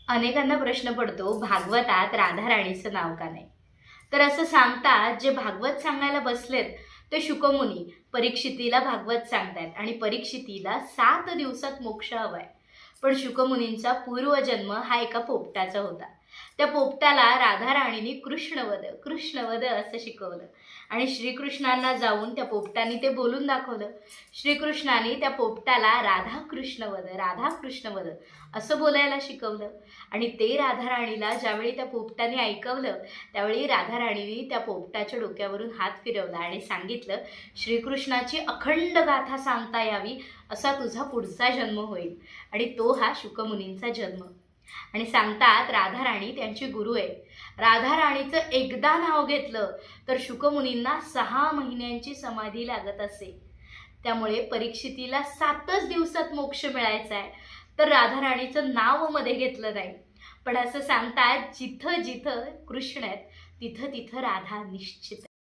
अनेकांना प्रश्न पडतो भागवतात राधा राणीचं नाव का नाही. तर असं सांगतात जे भागवत सांगायला बसलेत ते शुकमुनी परीक्षितीला भागवत सांगतायत आणि परीक्षितीला 7 दिवसात मोक्ष हवाय. पण शुकमुनींचा पूर्वजन्म हा एका पोपटाचा होता. त्या पोपटाला राधा राणीने कृष्णवध कृष्णवध असं शिकवलं आणि श्रीकृष्णांना जाऊन त्या पोपटाने ते बोलून दाखवलं. श्रीकृष्णाने त्या पोपटाला राधा कृष्णवध असं बोलायला शिकवलं आणि ते राधाराणीला ज्यावेळी त्या पोपटाने ऐकवलं त्यावेळी राधाराणीने त्या पोपटाच्या डोक्यावरून हात फिरवला आणि सांगितलं, श्रीकृष्णाची अखंड गाथा सांगता यावी असा तुझा पुढचा जन्म होईल. आणि तो हा शुकमुनींचा जन्म. आणि सांगतात राधाराणी त्यांची गुरु आहे. राधाराणीचं एकदा नाव घेतलं तर शुकमुनींना 6 महिन्यांची समाधी लागत असे. त्यामुळे परीक्षितीला 7 दिवसात मोक्ष मिळायचा आहे, तर राधाराणीचं नाव मध्ये घेतलं नाही. पण असं सांगतात जिथं जिथं कृष्ण आहेत तिथं तिथं राधा निश्चित.